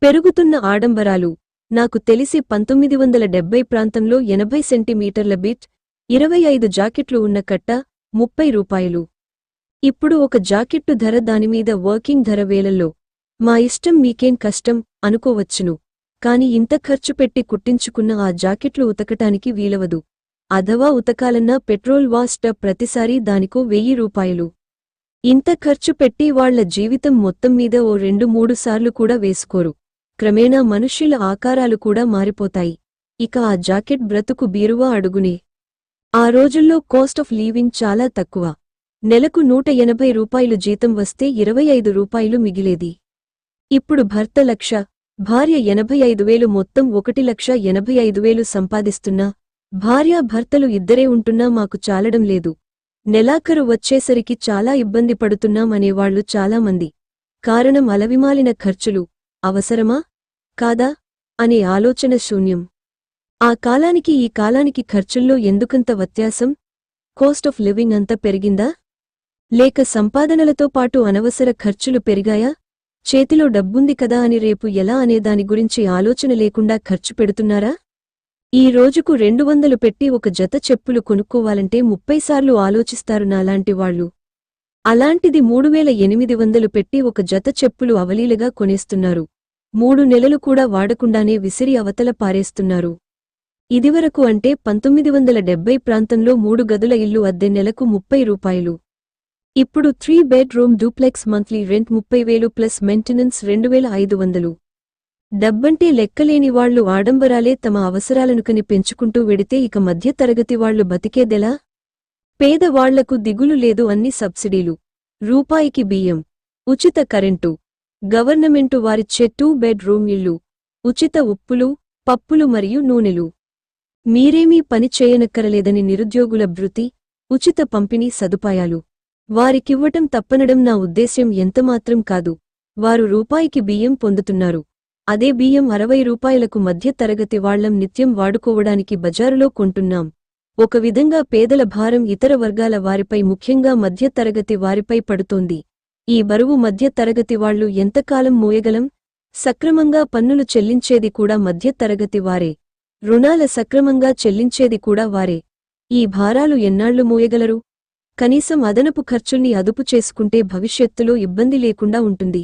పెరుగుతున్న ఆడంబరాలు. నాకు తెలిసి 1970 ప్రాంతంలో 80 సెంటీమీటర్ల బిట్, 25 జాకెట్లు ఉన్న కట్ట, 30 రూపాయలు. ఇప్పుడు ఒక జాకెట్టు ధర దానిమీద వర్కింగ్ ధర వేలల్లో. మా ఇష్టం మీకేం కష్టం అనుకోవచ్చును. కాని ఇంత ఖర్చు పెట్టి కుట్టించుకున్న ఆ జాకెట్లు ఉతకటానికి వీలవదు. అథవా ఉతకాలన్నా పెట్రోల్ వాస్ట్ ప్రతిసారీ దానికో 1000 రూపాయలు. ఇంత ఖర్చు పెట్టి వాళ్ల జీవితం మొత్తం మీద ఓ 2-3 సార్లు కూడా వేసుకోరు. క్రమేణా మనుష్యుల ఆకారాలు కూడా మారిపోతాయి. ఇక ఆ జాకెట్ బ్రతుకు బీరువా అడుగునే. ఆ రోజుల్లో కాస్ట్ ఆఫ్ లీవింగ్ చాలా తక్కువ. నెలకు 180 రూపాయలు జీతం వస్తే 25 రూపాయలు మిగిలేది. ఇప్పుడు భర్త 1,00,000, భార్య 85,000, మొత్తం 1,85,000 సంపాదిస్తున్నా, భార్యాభర్తలు ఇద్దరే ఉంటున్నా మాకు చాలడం లేదు. నెలాఖరు వచ్చేసరికి చాలా ఇబ్బంది పడుతున్నాం అనేవాళ్లు చాలామంది. కారణం అలవిమాలిన ఖర్చులు. అవసరమా? కాదా? అనే ఆలోచన శూన్యం. ఆ కాలానికి ఈ కాలానికి ఖర్చుల్లో ఎందుకంత వ్యత్యాసం? కాస్ట్ ఆఫ్ లివింగ్ అంత పెరిగిందా? లేక సంపాదనలతో పాటు అనవసర ఖర్చులు పెరిగాయా? చేతిలో డబ్బుంది కదా అని రేపు ఎలా అనేదాని గురించి ఆలోచన లేకుండా ఖర్చు పెడుతున్నారా? ఈ రోజుకు 200 పెట్టి ఒక జత చెప్పులు కొనుక్కోవాలంటే 30 సార్లు ఆలోచిస్తారు నాలాంటి వాళ్లు. అలాంటిది 3800 పెట్టి ఒక జత చెప్పులు అవలీలగా కొనేస్తున్నారు. 3 నెలలు కూడా వాడకుండానే విసిరి అవతల పారేస్తున్నారు. ఇదివరకు అంటే 1970 ప్రాంతంలో 3 గదుల ఇల్లు అద్దె నెలకు 30 రూపాయలు. ఇప్పుడు 3 bedroom duplex monthly rent 30,000 plus maintenance 2500. డబ్బంటే లెక్కలేని వాళ్లు ఆడంబరాలే తమ అవసరాలనుకని పెంచుకుంటూ వెడితే ఇక మధ్య తరగతి వాళ్లు బతికేదెలా? పేదవాళ్లకు దిగులు లేదు, అన్ని సబ్సిడీలు. రూపాయికి బియ్యం, ఉచిత కరెంటు, గవర్నమెంటు వారిచ్చే 2 బెడ్రూమ్ ఇల్లు, ఉచిత ఉప్పులు, పప్పులు మరియు నూనెలు. మీరేమీ పని చేయనక్కరలేదని నిరుద్యోగుల భృతి, ఉచిత పంపిణీ సదుపాయాలు. వారికివ్వటం తప్పనడం నా ఉద్దేశ్యం ఎంతమాత్రం కాదు. వారు రూపాయికి బియ్యం పొందుతున్నారు. అదే బియ్యం 60 రూపాయలకు మధ్య తరగతి వాళ్లం నిత్యం వాడుకోవడానికి బజారులో కొంటున్నాం. ఒక విధంగా పేదల భారం ఇతర వర్గాల వారిపై, ముఖ్యంగా మధ్య తరగతి వారిపై పడుతోంది. ఈ బరువు మధ్య తరగతి వాళ్లు ఎంతకాలం మోయగలం? సక్రమంగా పన్నులు చెల్లించేది కూడా మధ్య తరగతి వారే. రుణాల సక్రమంగా చెల్లించేది కూడా వారే. ఈ భారాలు ఎన్నాళ్లు మోయగలరు? కనీసం అదనపు ఖర్చుల్ని అదుపు చేసుకుంటే భవిష్యత్తులో ఇబ్బంది లేకుండా ఉంటుంది.